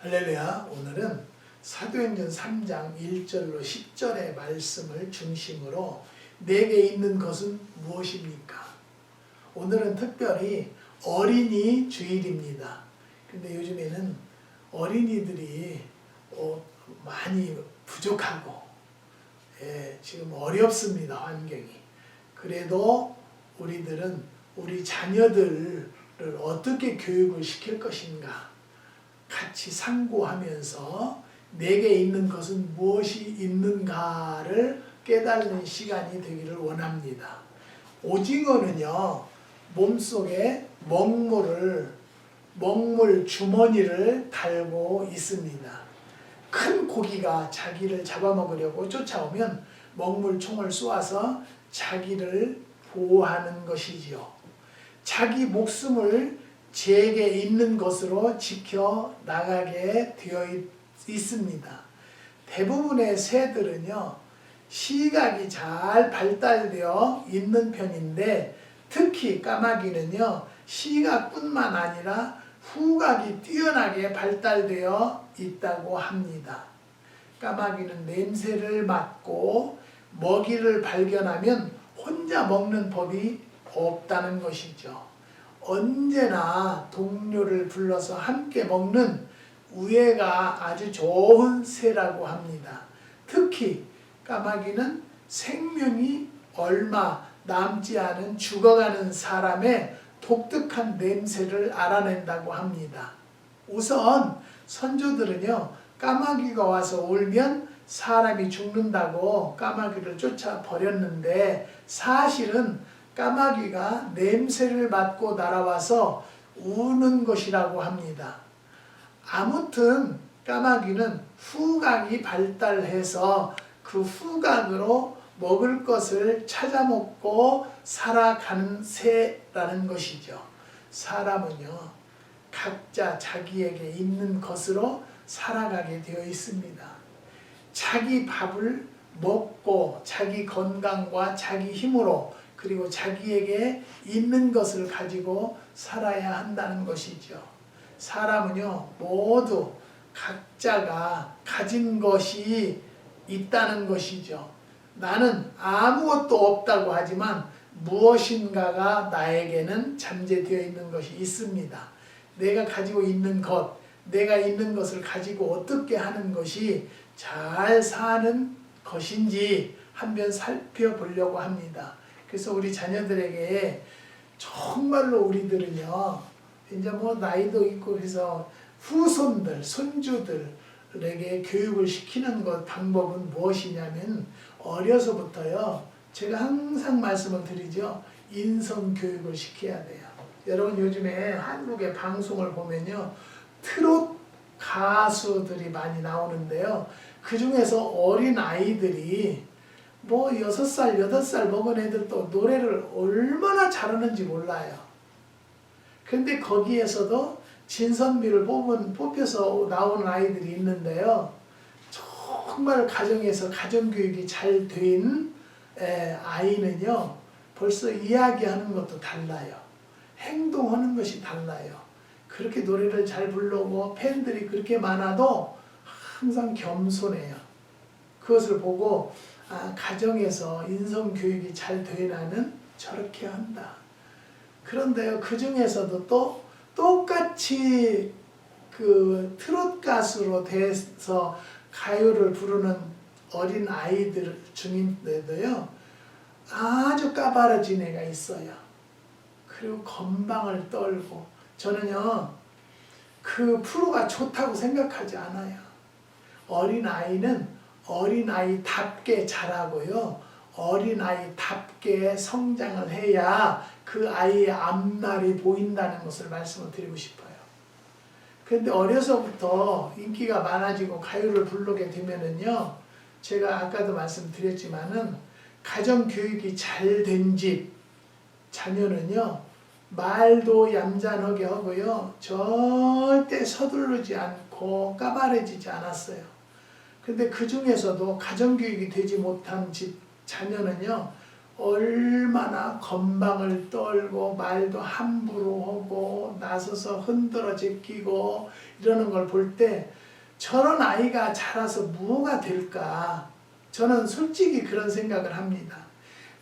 할렐루야. 오늘은 사도행전 3장 1절로 10절의 말씀을 중심으로 내게 있는 것은 무엇입니까? 오늘은 특별히 어린이 주일입니다. 근데 요즘에는 어린이들이 많이 부족하고 지금 어렵습니다. 환경이. 그래도 우리들은 우리 자녀들을 어떻게 교육을 시킬 것인가 같이 상고하면서 내게 있는 것은 무엇이 있는가를 깨닫는 시간이 되기를 원합니다. 오징어는요, 몸속에 먹물 주머니를 달고 있습니다. 큰 고기가 자기를 잡아먹으려고 쫓아오면 먹물총을 쏘아서 자기를 보호하는 것이지요. 자기 목숨을 제게 있는 것으로 지켜 나가게 되어 있습니다. 대부분의 새들은요, 시각이 잘 발달되어 있는 편인데 특히 까마귀는요, 시각뿐만 아니라 후각이 뛰어나게 발달되어 있다고 합니다. 까마귀는 냄새를 맡고 먹이를 발견하면 혼자 먹는 법이 없다는 것이죠. 언제나 동료를 불러서 함께 먹는 우애가 아주 좋은 새라고 합니다. 특히 까마귀는 생명이 얼마 남지 않은 죽어가는 사람의 독특한 냄새를 알아낸다고 합니다. 우선 선조들은요, 까마귀가 와서 울면 사람이 죽는다고 까마귀를 쫓아 버렸는데 사실은 까마귀가 냄새를 맡고 날아와서 우는 것이라고 합니다. 아무튼 까마귀는 후각이 발달해서 그 후각으로 먹을 것을 찾아 먹고 살아가는 새라는 것이죠. 사람은요, 각자 자기에게 있는 것으로 살아가게 되어 있습니다. 자기 밥을 먹고 자기 건강과 자기 힘으로 그리고 자기에게 있는 것을 가지고 살아야 한다는 것이죠. 사람은요, 모두 각자가 가진 것이 있다는 것이죠. 나는 아무것도 없다고 하지만 무엇인가가 나에게는 잠재되어 있는 것이 있습니다. 내가 가지고 있는 것, 내가 있는 것을 가지고 어떻게 하는 것이 잘 사는 것인지 한번 살펴보려고 합니다. 그래서 우리 자녀들에게 정말로 우리들은요, 이제 뭐 나이도 있고 그래서 후손들, 손주들에게 교육을 시키는 것 방법은 무엇이냐면 어려서부터요, 제가 항상 말씀을 드리죠. 인성 교육을 시켜야 돼요. 여러분 요즘에 한국의 방송을 보면요, 트롯 가수들이 많이 나오는데요. 그 중에서 어린 아이들이 뭐 6살, 8살 먹은 애들도 노래를 얼마나 잘하는지 몰라요. 근데 거기에서도 진선미를 뽑혀서 나오는 아이들이 있는데요. 정말 가정에서 가정교육이 잘 된 아이는요, 벌써 이야기하는 것도 달라요. 행동하는 것이 달라요. 그렇게 노래를 잘 부르고 팬들이 그렇게 많아도 항상 겸손해요. 그것을 보고 가정에서 인성교육이 잘 된 아이는 저렇게 한다. 그런데요, 그 중에서도 또 똑같이 그 트롯 가수로 돼서 가요를 부르는 어린 아이들 중인데도요, 아주 까바라진 애가 있어요. 그리고 건방을 떨고, 저는요, 그 프로가 좋다고 생각하지 않아요. 어린 아이는 어린아이답게 자라고요, 어린아이답게 성장을 해야 그 아이의 앞날이 보인다는 것을 말씀을 드리고 싶어요. 그런데 어려서부터 인기가 많아지고 가요를 부르게 되면은요, 제가 아까도 말씀드렸지만은 가정교육이 잘 된 집 자녀는요, 말도 얌전하게 하고요, 절대 서두르지 않고 까발해지지 않았어요. 근데 그 중에서도 가정교육이 되지 못한 집 자녀는요, 얼마나 건방을 떨고 말도 함부로 하고 나서서 흔들어 제끼고 이러는 걸 볼 때 저런 아이가 자라서 뭐가 될까? 저는 솔직히 그런 생각을 합니다.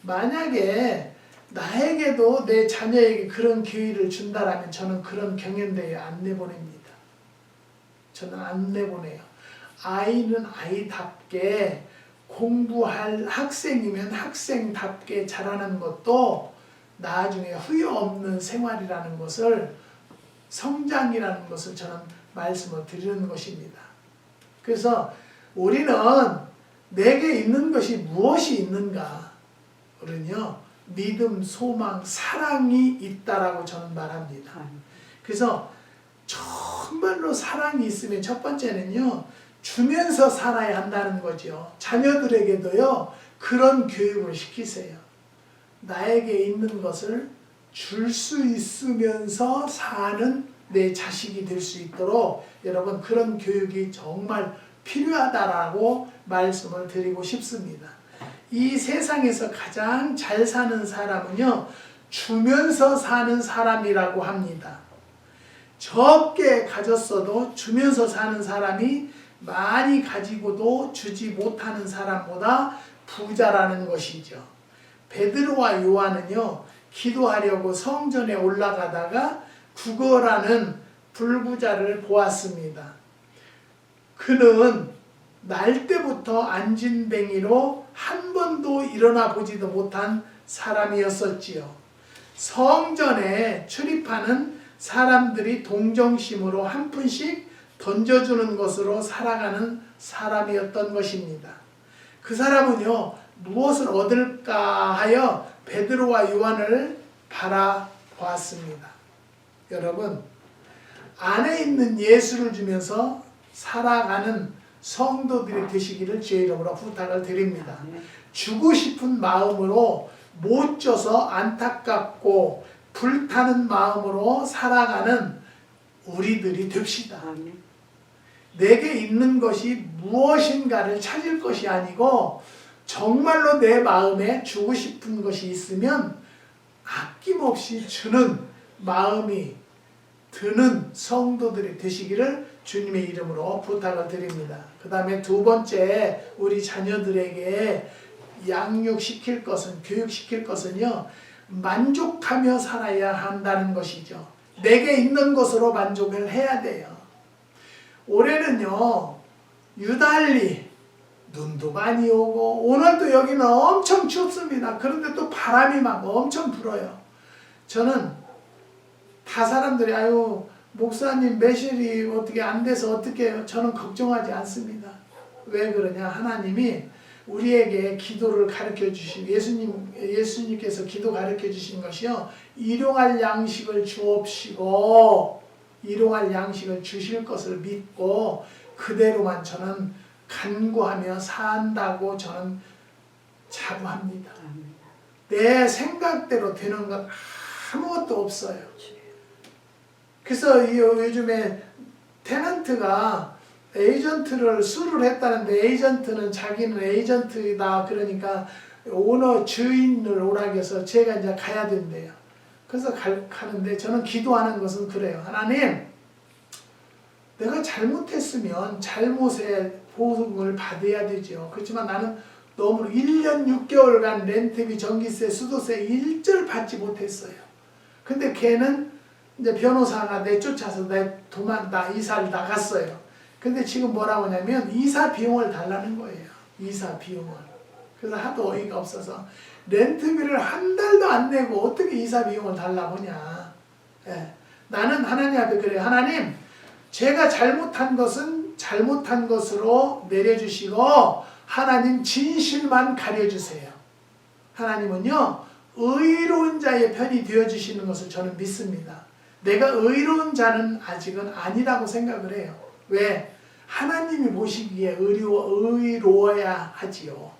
만약에 나에게도 내 자녀에게 그런 기회를 준다라면 저는 그런 경연대회에 안 내보냅니다. 저는 안 내보내요. 아이는 아이답게 공부할 학생이면 학생답게 자라는 것도 나중에 후회 없는 생활이라는 것을, 성장이라는 것을 저는 말씀을 드리는 것입니다. 그래서 우리는 내게 있는 것이 무엇이 있는가? 우리는요, 믿음, 소망, 사랑이 있다라고 저는 말합니다. 그래서 정말로 사랑이 있으면 첫 번째는요, 주면서 살아야 한다는 거죠. 자녀들에게도요, 그런 교육을 시키세요. 나에게 있는 것을 줄 수 있으면서 사는 내 자식이 될 수 있도록 여러분 그런 교육이 정말 필요하다라고 말씀을 드리고 싶습니다. 이 세상에서 가장 잘 사는 사람은요, 주면서 사는 사람이라고 합니다. 적게 가졌어도 주면서 사는 사람이 많이 가지고도 주지 못하는 사람보다 부자라는 것이죠. 베드로와 요한은요, 기도하려고 성전에 올라가다가 구거라는 불구자를 보았습니다. 그는 날 때부터 안진뱅이로 한 번도 일어나 보지도 못한 사람이었었지요. 성전에 출입하는 사람들이 동정심으로 한 푼씩 던져주는 것으로 살아가는 사람이었던 것입니다. 그 사람은요, 무엇을 얻을까 하여 베드로와 요한을 바라보았습니다. 여러분, 안에 있는 예수를 주면서 살아가는 성도들이 되시기를 주의 이름으로 부탁을 드립니다. 주고 싶은 마음으로 못 줘서 안타깝고 불타는 마음으로 살아가는 우리들이 됩시다. 내게 있는 것이 무엇인가를 찾을 것이 아니고 정말로 내 마음에 주고 싶은 것이 있으면 아낌없이 주는 마음이 드는 성도들이 되시기를 주님의 이름으로 부탁을 드립니다. 그 다음에 두 번째, 우리 자녀들에게 양육시킬 것은, 교육시킬 것은요, 만족하며 살아야 한다는 것이죠. 내게 있는 것으로 만족을 해야 돼요. 올해는요, 유달리 눈도 많이 오고 오늘도 여기는 엄청 춥습니다. 그런데 또 바람이 막 엄청 불어요. 저는 다 사람들이 아유 목사님 매실이 어떻게 안 돼서 어떻게, 저는 걱정하지 않습니다. 왜 그러냐? 하나님이 우리에게 기도를 가르쳐 주신, 예수님께서 기도 가르쳐 주신 것이요, 일용할 양식을 주옵시고 일용할 양식을 주실 것을 믿고 그대로만 저는 간구하며 산다고 저는 자부합니다. 내 생각대로 되는 건 아무것도 없어요. 그래서 요즘에 테넌트가 에이전트를 수를 했다는데, 에이전트는 자기는 에이전트다 그러니까 오너 주인을 오라고 해서 제가 이제 가야 된대요. 그래서 가는데 저는 기도하는 것은 그래요. 하나님, 내가 잘못했으면 잘못의 보응을 받아야 되죠. 그렇지만 나는 너무 1년 6개월간 렌트비, 전기세, 수도세 일절 받지 못했어요. 근데 걔는 이제 변호사가 내쫓아서 나 이사를 나갔어요. 근데 지금 뭐라고 하냐면 이사 비용을 달라는 거예요. 이사 비용을. 그래서 하도 어이가 없어서 렌트비를 한 달도 안 내고 어떻게 이사 비용을 달라고 하냐. 예. 나는 하나님 앞에 그래요. 하나님, 제가 잘못한 것은 잘못한 것으로 내려주시고 하나님 진실만 가려주세요. 하나님은요, 의로운 자의 편이 되어주시는 것을 저는 믿습니다. 내가 의로운 자는 아직은 아니라고 생각을 해요. 왜? 하나님이 보시기에 의로워야 하지요.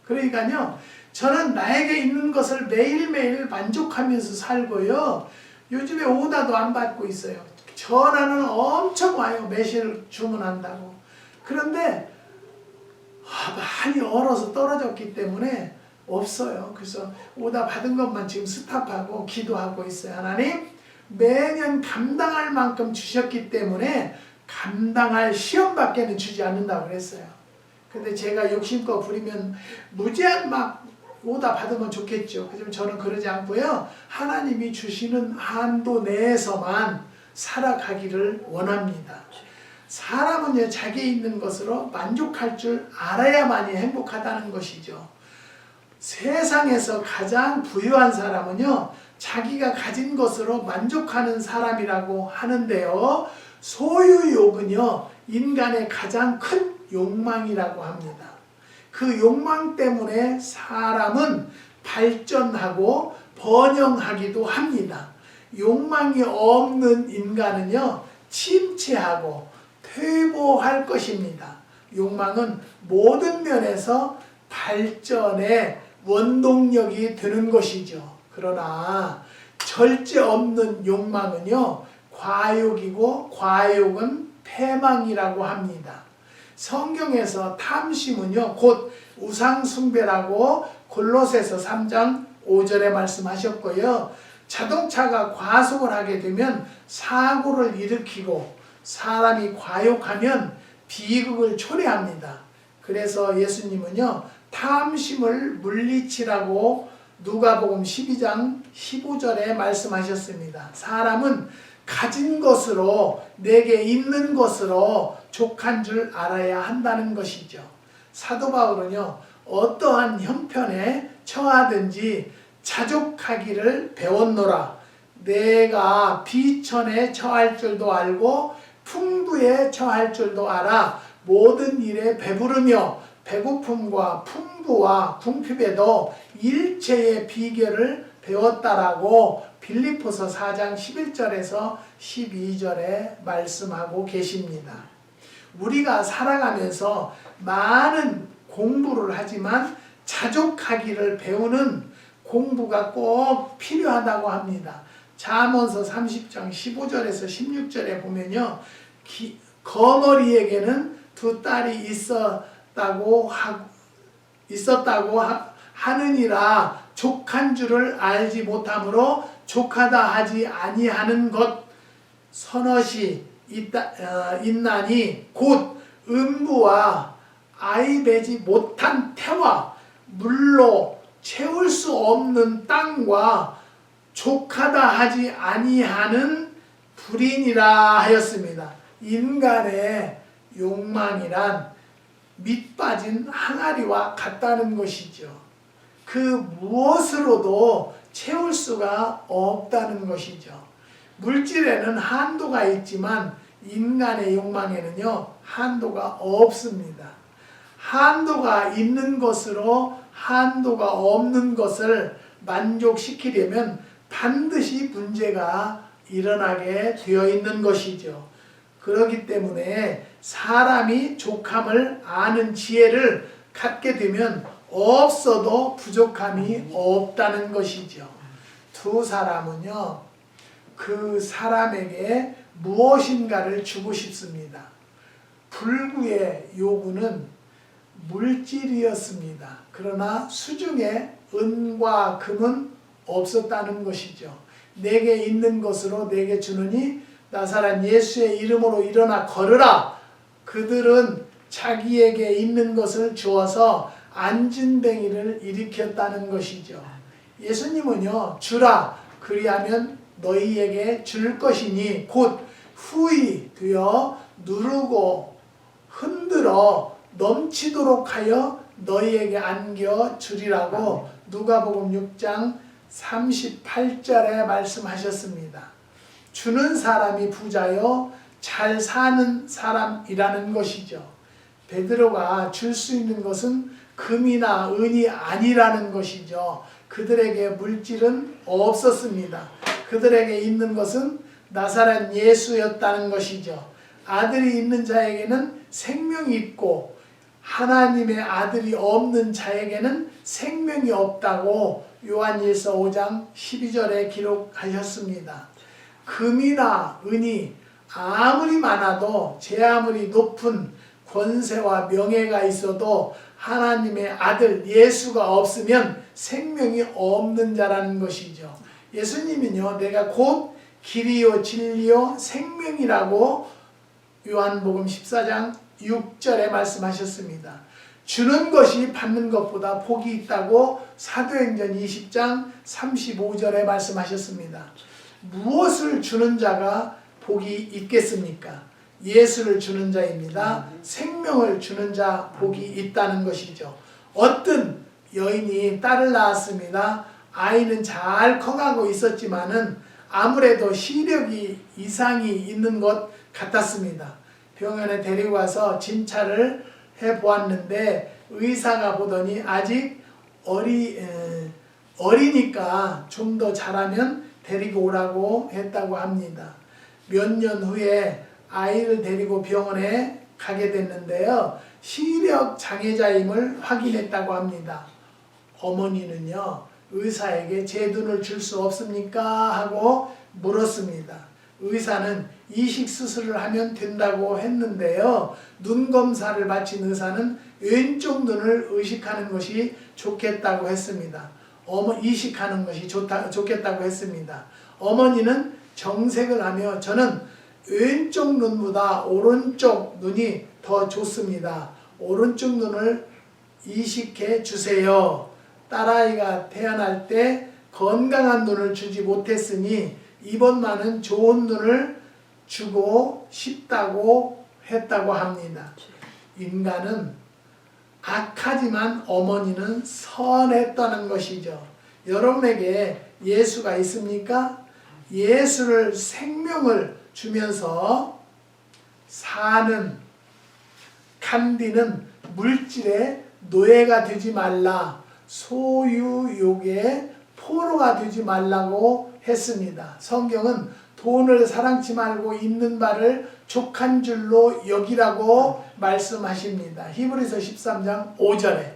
그러니까요, 저는 나에게 있는 것을 매일매일 만족하면서 살고요, 요즘에 오다도 안 받고 있어요. 전화는 엄청 와요. 매실 주문한다고. 그런데 많이 얼어서 떨어졌기 때문에 없어요. 그래서 오다 받은 것만 지금 스탑하고 기도하고 있어요. 하나님, 매년 감당할 만큼 주셨기 때문에 감당할 시험밖에는 주지 않는다고 그랬어요. 근데 제가 욕심껏 부리면 무제한 막 오다 받으면 좋겠죠. 하지만 저는 그러지 않고요. 하나님이 주시는 한도 내에서만 살아가기를 원합니다. 사람은요, 자기 있는 것으로 만족할 줄 알아야만이 행복하다는 것이죠. 세상에서 가장 부유한 사람은요, 자기가 가진 것으로 만족하는 사람이라고 하는데요, 소유욕은요, 인간의 가장 큰 욕망이라고 합니다. 그 욕망 때문에 사람은 발전하고 번영하기도 합니다. 욕망이 없는 인간은요, 침체하고 퇴보할 것입니다. 욕망은 모든 면에서 발전의 원동력이 되는 것이죠. 그러나 절제 없는 욕망은요, 과욕이고 과욕은 패망이라고 합니다. 성경에서 탐심은요, 곧 우상숭배라고 골로새서 3장 5절에 말씀하셨고요. 자동차가 과속을 하게 되면 사고를 일으키고 사람이 과욕하면 비극을 초래합니다. 그래서 예수님은요, 탐심을 물리치라고 누가복음 12장 15절에 말씀하셨습니다. 사람은 가진 것으로, 내게 있는 것으로 족한 줄 알아야 한다는 것이죠. 사도 바울은요, 어떠한 형편에 처하든지 자족하기를 배웠노라. 내가 비천에 처할 줄도 알고 풍부에 처할 줄도 알아. 모든 일에 배부르며 배고픔과 풍부와 궁핍에도 일체의 비결을 배웠다라고 빌립보서 4장 11절에서 12절에 말씀하고 계십니다. 우리가 살아가면서 많은 공부를 하지만 자족하기를 배우는 공부가 꼭 필요하다고 합니다. 잠언서 30장 15절에서 16절에 보면요, 거머리에게는 두 딸이 있었다고 하느니라 족한 줄을 알지 못하므로 족하다 하지 아니하는 것 서너시 있나니 곧 음부와 아이 배지 못한 태와 물로 채울 수 없는 땅과 족하다 하지 아니하는 불인이라 하였습니다. 인간의 욕망이란 밑빠진 항아리와 같다는 것이죠. 그 무엇으로도 채울 수가 없다는 것이죠. 물질에는 한도가 있지만 인간의 욕망에는요, 한도가 없습니다. 한도가 있는 것으로 한도가 없는 것을 만족시키려면 반드시 문제가 일어나게 되어 있는 것이죠. 그렇기 때문에 사람이 족함을 아는 지혜를 갖게 되면 없어도 부족함이 없다는 것이죠. 두 사람은요, 그 사람에게 무엇인가를 주고 싶습니다. 불구의 요구는 물질이었습니다. 그러나 수중에 은과 금은 없었다는 것이죠. 내게 있는 것으로 내게 주느니 나사렛 예수의 이름으로 일어나 걸으라. 그들은 자기에게 있는 것을 주어서 안진뱅이를 일으켰다는 것이죠. 예수님은요, 주라 그리하면 너희에게 줄 것이니 곧 후히 되어 누르고 흔들어 넘치도록 하여 너희에게 안겨 주리라고 누가복음 6장 38절에 말씀하셨습니다. 주는 사람이 부자요 잘 사는 사람이라는 것이죠. 베드로가 줄 수 있는 것은 금이나 은이 아니라는 것이죠. 그들에게 물질은 없었습니다. 그들에게 있는 것은 나사렛 예수였다는 것이죠. 아들이 있는 자에게는 생명이 있고 하나님의 아들이 없는 자에게는 생명이 없다고 요한일서 5장 12절에 기록하셨습니다. 금이나 은이 아무리 많아도 제 아무리 높은 권세와 명예가 있어도 하나님의 아들 예수가 없으면 생명이 없는 자라는 것이죠. 예수님은요, 내가 곧 길이요 진리요 생명이라고 요한복음 14장 6절에 말씀하셨습니다. 주는 것이 받는 것보다 복이 있다고 사도행전 20장 35절에 말씀하셨습니다. 무엇을 주는 자가 복이 있겠습니까? 예수를 주는 자입니다. 생명을 주는 자 복이 있다는 것이죠. 어떤 여인이 딸을 낳았습니다. 아이는 잘 커가고 있었지만은 아무래도 시력이 이상이 있는 것 같았습니다. 병원에 데리고 와서 진찰을 해보았는데 의사가 보더니 아직 어리니까 좀 더 자라면 데리고 오라고 했다고 합니다. 몇 년 후에 아이를 데리고 병원에 가게 됐는데요. 시력 장애자임을 확인했다고 합니다. 어머니는요, 의사에게 제 눈을 줄 수 없습니까? 하고 물었습니다. 의사는 이식 수술을 하면 된다고 했는데요. 눈 검사를 마친 의사는 왼쪽 눈을 의식하는 것이 좋겠다고 했습니다. 이식하는 것이 좋겠다고 했습니다. 어머니는 정색을 하며 저는 왼쪽 눈보다 오른쪽 눈이 더 좋습니다. 오른쪽 눈을 이식해 주세요. 딸아이가 태어날 때 건강한 눈을 주지 못했으니 이번만은 좋은 눈을 주고 싶다고 했다고 합니다. 인간은 악하지만 어머니는 선했다는 것이죠. 여러분에게 예수가 있습니까? 예수를 생명을 주면서 사는 간디는 물질의 노예가 되지 말라, 소유욕의 포로가 되지 말라고 했습니다. 성경은 돈을 사랑치 말고 있는 바를 족한 줄로 여기라고 말씀하십니다. 히브리서 13장 5절에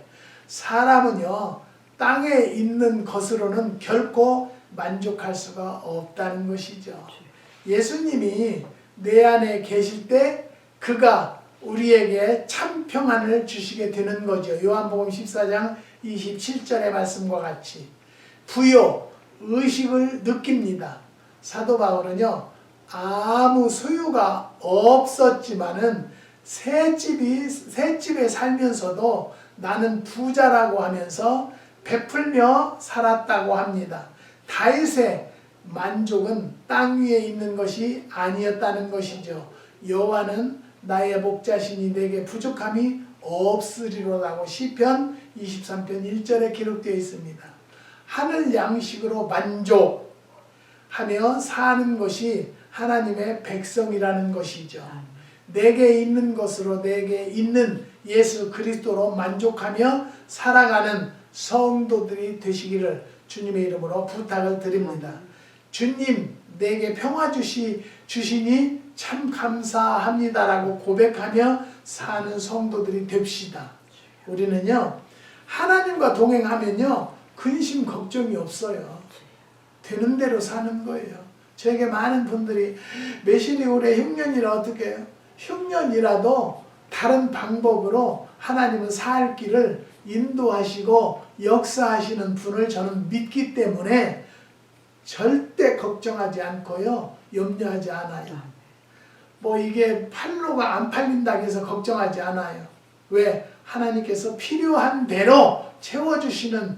사람은요, 땅에 있는 것으로는 결코 만족할 수가 없다는 것이죠. 예수님이 내 안에 계실 때 그가 우리에게 참 평안을 주시게 되는 거죠. 요한복음 14장 27절의 말씀과 같이 부요 의식을 느낍니다. 사도 바울은요, 아무 소유가 없었지만은 새 집에 살면서도 나는 부자라고 하면서 베풀며 살았다고 합니다. 다윗의 만족은 땅 위에 있는 것이 아니었다는 것이죠. 여호와는 나의 목자시니 내게 부족함이 없으리로라고 시편 23편 1절에 기록되어 있습니다. 하늘 양식으로 만족하며 사는 것이 하나님의 백성이라는 것이죠. 내게 있는 것으로 내게 있는 예수 그리스도로 만족하며 살아가는 성도들이 되시기를 주님의 이름으로 부탁을 드립니다. 주님 내게 평화 주시니 참 감사합니다라고 고백하며 사는 성도들이 됩시다. 우리는요, 하나님과 동행하면요, 근심 걱정이 없어요. 되는 대로 사는 거예요. 저에게 많은 분들이 매실이 올해 흉년이라 어떻게 해요? 흉년이라도 다른 방법으로 하나님은 살 길을 인도하시고 역사하시는 분을 저는 믿기 때문에 절대 걱정하지 않고요, 염려하지 않아요. 뭐 이게 팔로가 안 팔린다고 해서 걱정하지 않아요. 왜? 하나님께서 필요한 대로 채워주시는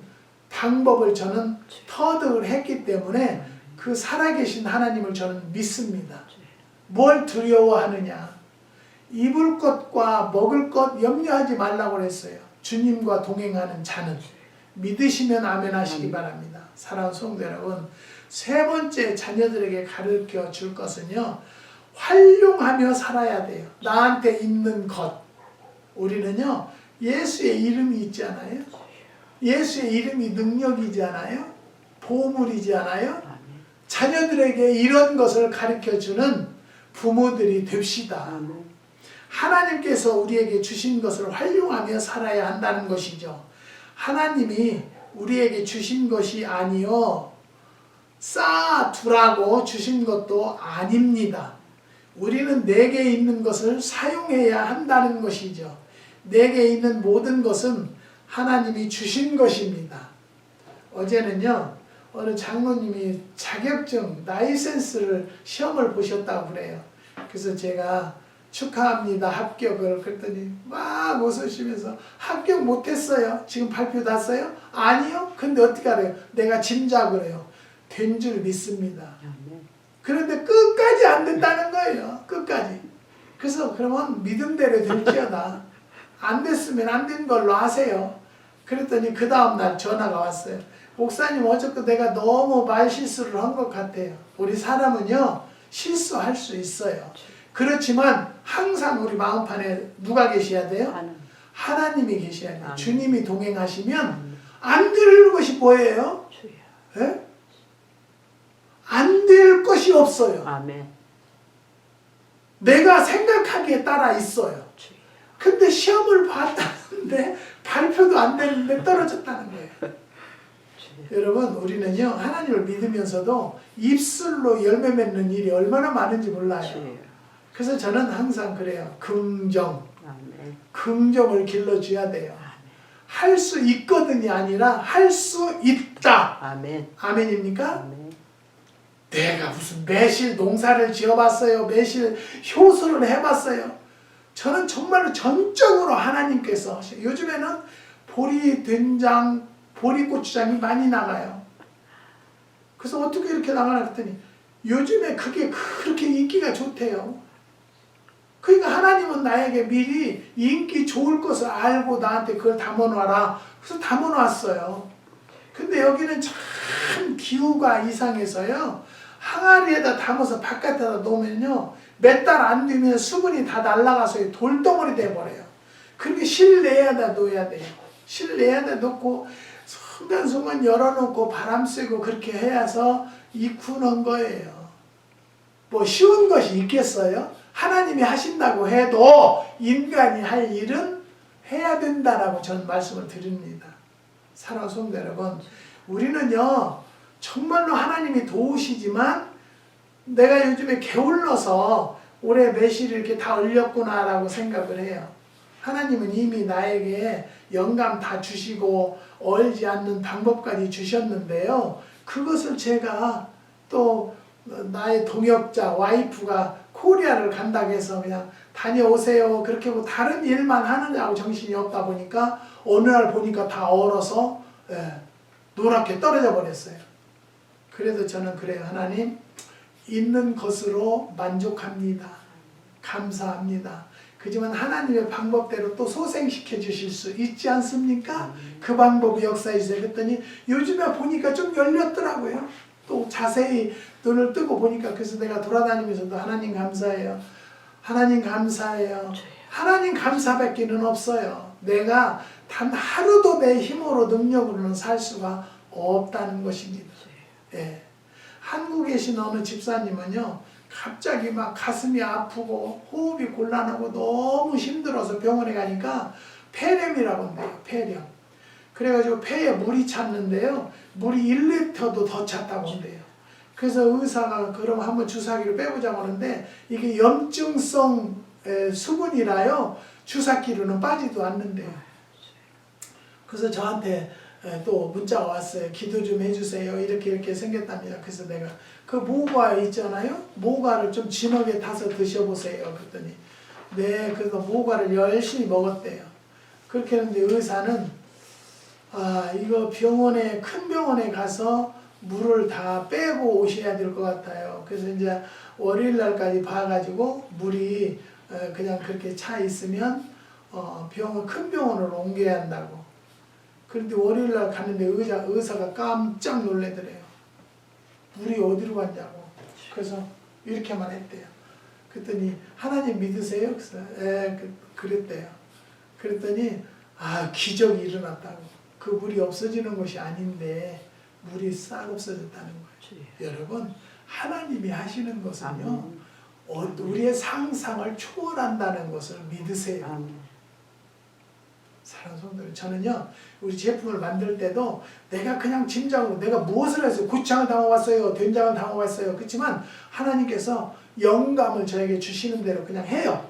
방법을 저는 터득을 했기 때문에 그 살아계신 하나님을 저는 믿습니다. 뭘 두려워하느냐? 입을 것과 먹을 것 염려하지 말라고 그랬어요. 주님과 동행하는 자는. 믿으시면 아멘 하시기 바랍니다. 사랑하는 성도 여러분, 세 번째 자녀들에게 가르쳐 줄 것은요, 활용하며 살아야 돼요. 나한테 있는 것. 우리는요, 예수의 이름이 있잖아요. 예수의 이름이 능력이잖아요. 보물이잖아요. 자녀들에게 이런 것을 가르쳐주는 부모들이 됩시다. 하나님께서 우리에게 주신 것을 활용하며 살아야 한다는 것이죠. 하나님이 우리에게 주신 것이 아니요, 쌓아두라고 주신 것도 아닙니다. 우리는 내게 있는 것을 사용해야 한다는 것이죠. 내게 있는 모든 것은 하나님이 주신 것입니다. 어제는요, 어느 장로님이 자격증, 라이센스를 시험을 보셨다고 그래요. 그래서 제가 축하합니다, 합격을. 그랬더니 막 웃으시면서 합격 못했어요. 지금 발표 났어요? 아니요. 근데 어떻게 알아요? 내가 짐작을 해요. 된 줄 믿습니다. 그런데 끝까지 안 된다는 거예요. 끝까지. 그래서 그러면 믿음대로 될지어다. 안 됐으면 안 된 걸로 하세요. 그랬더니 그 다음날 전화가 왔어요. 목사님, 어저께 내가 너무 말실수를 한 것 같아요. 우리 사람은요, 실수할 수 있어요. 그렇지만 항상 우리 마음판에 누가 계셔야 돼요? 하나님이 계셔야 돼요. 주님이 동행하시면 안 될 것이 뭐예요? 예? 안 될 것이 없어요. 아멘. 내가 생각하기에 따라 있어요. 근데 시험을 봤다는데 발표도 안 됐는데 떨어졌다는 거예요. 여러분, 우리는요, 하나님을 믿으면서도 입술로 열매 맺는 일이 얼마나 많은지 몰라요. 그래서 저는 항상 그래요. 긍정. 긍정을 길러줘야 돼요. 할 수 있거든이 아니라 할 수 있다. 아멘입니까? 아멘. 내가 무슨 매실 농사를 지어봤어요. 매실 효소를 해봤어요. 저는 정말로 전적으로 하나님께서 요즘에는 보리 된장, 보리 고추장이 많이 나가요. 그래서 어떻게 이렇게 나가나 했더니 요즘에 그게 그렇게 인기가 좋대요. 그러니까 하나님은 나에게 미리 인기 좋을 것을 알고 나한테 그걸 담아놔라. 그래서 담아놨어요. 근데 여기는 참 기후가 이상해서요. 항아리에다 담아서 바깥에다 놓으면요. 몇 달 안 되면 수분이 다 날아가서 돌덩어리 돼버려요. 그렇게 실내에다 놓아야 돼요. 실내에다 놓고 순간순간 열어놓고 바람 쐬고 그렇게 해야서 익히는 거예요. 뭐 쉬운 것이 있겠어요? 하나님이 하신다고 해도 인간이 할 일은 해야 된다라고 저는 말씀을 드립니다. 사랑하는 성도 여러분, 우리는요 정말로 하나님이 도우시지만 내가 요즘에 게을러서 올해 매실이 이렇게 다 얼렸구나라고 생각을 해요. 하나님은 이미 나에게 영감 다 주시고 얼지 않는 방법까지 주셨는데요. 그것을 제가 또 나의 동역자 와이프가 코리아를 간다고 해서 그냥 다녀오세요 그렇게 하고 다른 일만 하느냐고 정신이 없다 보니까 어느 날 보니까 다 얼어서 노랗게 떨어져 버렸어요. 그래도 저는 그래요. 하나님, 있는 것으로 만족합니다. 감사합니다. 그지만 하나님의 방법대로 또 소생시켜 주실 수 있지 않습니까? 그 방법이 역사해 주세요. 그랬더니 요즘에 보니까 좀 열렸더라고요. 또 자세히 눈을 뜨고 보니까. 그래서 내가 돌아다니면서도 하나님 감사해요. 하나님 감사해요. 하나님 감사밖에는 없어요. 내가 단 하루도 내 힘으로 능력으로는 살 수가 없다는 것입니다. 예. 한국에 계신 어느 집사님은요. 갑자기 막 가슴이 아프고 호흡이 곤란하고 너무 힘들어서 병원에 가니까 폐렴이라고 한대요. 폐렴. 그래가지고 폐에 물이 찼는데요. 물이 1리터도 더 찼다고 한대요. 그래서 의사가 그럼 한번 주사기를 빼보자고 하는데 이게 염증성 수분이라요. 주사기로는 빠지도 않는데요. 그래서 저한테 또 문자가 왔어요. 기도 좀 해주세요. 이렇게 생겼답니다. 그래서 내가 그 모과 있잖아요. 모과를 좀 진하게 타서 드셔보세요. 그랬더니 네, 그래서 모과를 열심히 먹었대요. 그렇게 했는데 의사는 이거 큰 병원에 가서 물을 다 빼고 오셔야 될 것 같아요. 그래서 이제 월요일 날까지 봐가지고 물이 그냥 그렇게 차 있으면 큰 병원으로 옮겨야 한다고. 그런데 월요일 날 갔는데 의사가 깜짝 놀래더래요. 물이 어디로 갔냐고. 그래서 이렇게만 했대요. 그랬더니 하나님 믿으세요? 그래서 그랬대요. 그랬더니 기적이 일어났다고. 그 물이 없어지는 것이 아닌데 물이 싹 없어졌다는 거예요. 여러분, 하나님이 하시는 것은요. 우리의 상상을 초월한다는 것을 믿으세요. 사랑하는 성도들, 저는요 우리 제품을 만들 때도 내가 그냥 짐작으로 내가 무엇을 했어요. 고추장을 담아왔어요. 된장을 담아왔어요. 그렇지만 하나님께서 영감을 저에게 주시는 대로 그냥 해요.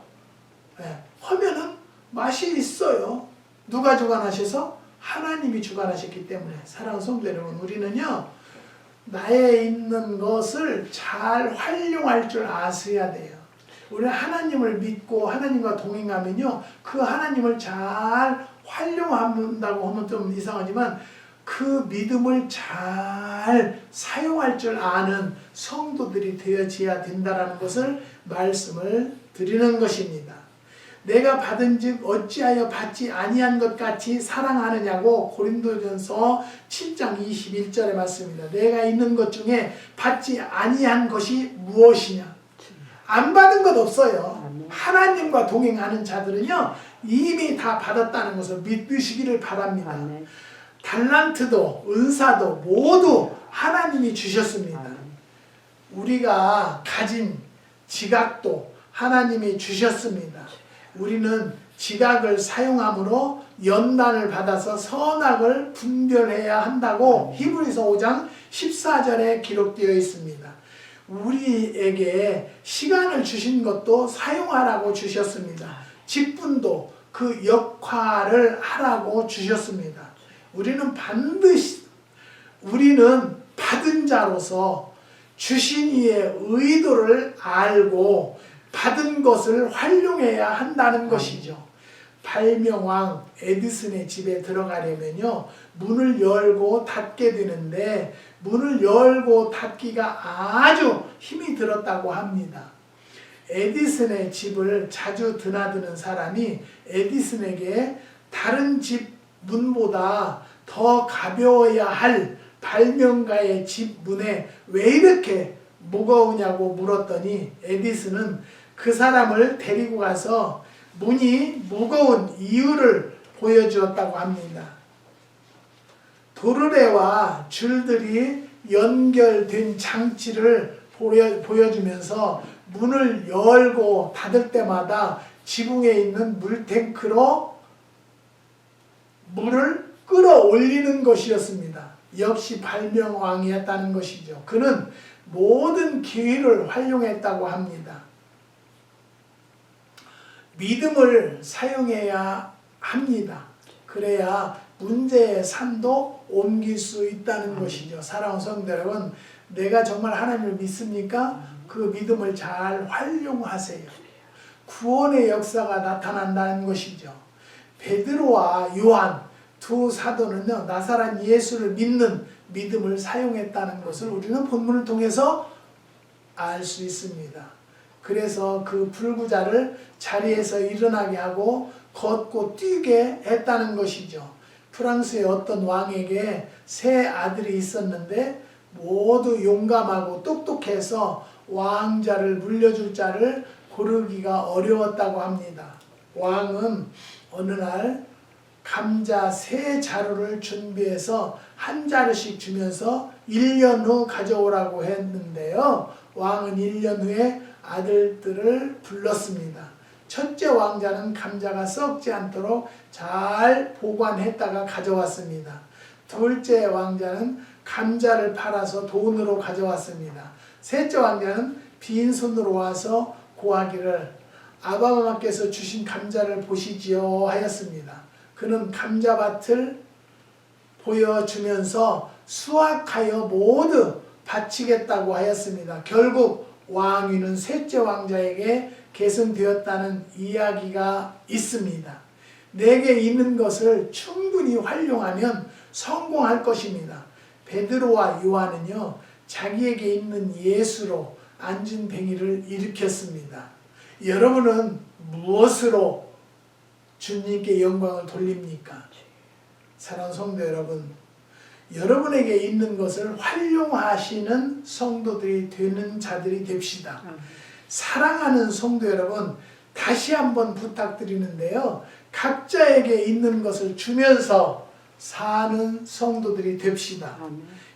하면은 맛이 있어요. 누가 주관하셔서? 하나님이 주관하셨기 때문에. 사랑하는 성도 여러분, 우리는요 나에 있는 것을 잘 활용할 줄 아셔야 돼요. 우리는 하나님을 믿고 하나님과 동행하면요 그 하나님을 잘 활용한다고 하면 좀 이상하지만 그 믿음을 잘 사용할 줄 아는 성도들이 되어져야 된다는 것을 말씀을 드리는 것입니다. 내가 받은즉 어찌하여 받지 아니한 것 같이 사랑하느냐고 고린도전서 7장 21절의 말씀입니다. 내가 있는 것 중에 받지 아니한 것이 무엇이냐? 안 받은 것 없어요. 하나님과 동행하는 자들은요 이미 다 받았다는 것을 믿으시기를 바랍니다. 달란트도 은사도 모두 하나님이 주셨습니다. 우리가 가진 지각도 하나님이 주셨습니다. 우리는 지각을 사용함으로 연단을 받아서 선악을 분별해야 한다고 히브리서 5장 14절에 기록되어 있습니다. 우리에게 시간을 주신 것도 사용하라고 주셨습니다. 직분도 그 역할을 하라고 주셨습니다. 우리는 받은 자로서 주신 이의 의도를 알고 받은 것을 활용해야 한다는 것이죠. 발명왕 에디슨의 집에 들어가려면요 문을 열고 닫게 되는데 문을 열고 닫기가 아주 힘이 들었다고 합니다. 에디슨의 집을 자주 드나드는 사람이 에디슨에게 다른 집 문보다 더 가벼워야 할 발명가의 집 문에 왜 이렇게 무거우냐고 물었더니 에디슨은 그 사람을 데리고 가서 문이 무거운 이유를 보여주었다고 합니다. 도르래와 줄들이 연결된 장치를 보여주면서 문을 열고 닫을 때마다 지붕에 있는 물탱크로 물을 끌어올리는 것이었습니다. 역시 발명왕이었다는 것이죠. 그는 모든 기회를 활용했다고 합니다. 믿음을 사용해야 합니다. 그래야 문제의 산도 옮길 수 있다는 것이죠. 사랑하는 성도 여러분, 내가 정말 하나님을 믿습니까? 그 믿음을 잘 활용하세요. 구원의 역사가 나타난다는 것이죠. 베드로와 요한 두 사도는요 나사렛 예수를 믿는 믿음을 사용했다는 것을 우리는 본문을 통해서 알 수 있습니다. 그래서 그 불구자를 자리에서 일어나게 하고 걷고 뛰게 했다는 것이죠. 프랑스의 어떤 왕에게 세 아들이 있었는데 모두 용감하고 똑똑해서 왕자를 물려줄 자를 고르기가 어려웠다고 합니다. 왕은 어느 날 감자 3자루를 준비해서 한 자루씩 주면서 1년 후 가져오라고 했는데요. 왕은 1년 후에 아들들을 불렀습니다. 첫째 왕자는 감자가 썩지 않도록 잘 보관했다가 가져왔습니다. 둘째 왕자는 감자를 팔아서 돈으로 가져왔습니다. 셋째 왕자는 빈손으로 와서 고하기를 아바마마께서 주신 감자를 보시지요 하였습니다. 그는 감자밭을 보여주면서 수확하여 모두 바치겠다고 하였습니다. 결국 왕위는 셋째 왕자에게 계승되었다는 이야기가 있습니다. 내게 있는 것을 충분히 활용하면 성공할 것입니다. 베드로와 요한은요 자기에게 있는 예수로 안진뱅이를 일으켰습니다. 여러분은 무엇으로 주님께 영광을 돌립니까? 사랑하는 성도 여러분, 여러분에게 있는 것을 활용하시는 성도들이 되는 자들이 됩시다. 사랑하는 성도 여러분, 다시 한번 부탁드리는데요. 각자에게 있는 것을 주면서 사는 성도들이 됩시다.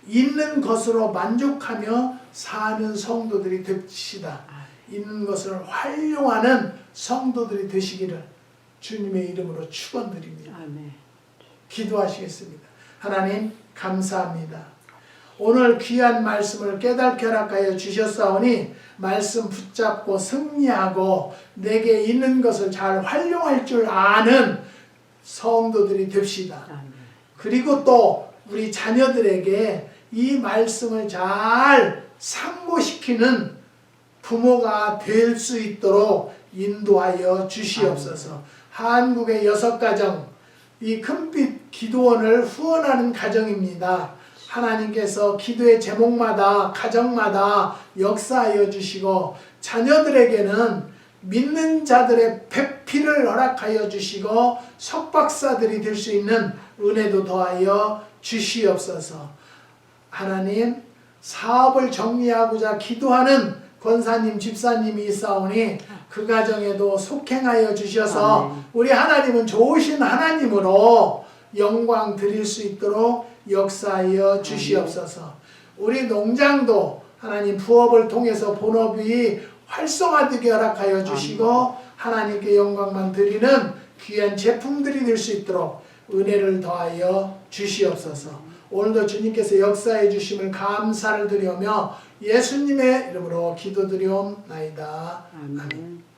있는 것으로 만족하며 사는 성도들이 됩시다. 있는 것을 활용하는 성도들이 되시기를 주님의 이름으로 축원드립니다. 기도하시겠습니다. 하나님 감사합니다. 오늘 귀한 말씀을 깨닫게 허락하여 주셨사오니 말씀 붙잡고 승리하고 내게 있는 것을 잘 활용할 줄 아는 성도들이 됩시다. 그리고 또 우리 자녀들에게 이 말씀을 잘 상고시키는 부모가 될 수 있도록 인도하여 주시옵소서. 한국의 6가정, 이 큰빛 기도원을 후원하는 가정입니다. 하나님께서 기도의 제목마다 가정마다 역사하여 주시고 자녀들에게는 믿는 자들의 배필을 허락하여 주시고 석박사들이 될 수 있는 은혜도 더하여 주시옵소서. 하나님, 사업을 정리하고자 기도하는 권사님, 집사님이 있사오니 그 가정에도 속행하여 주셔서 우리 하나님은 좋으신 하나님으로 영광 드릴 수 있도록 역사하여 주시옵소서. 우리 농장도 하나님 부업을 통해서 본업이 활성화되게 허락하여 주시고 하나님께 영광만 드리는 귀한 제품들이 될 수 있도록 은혜를 더하여 주시옵소서. 오늘도 주님께서 역사해 주심을 감사를 드리며 예수님의 이름으로 기도드리옵나이다. 아멘.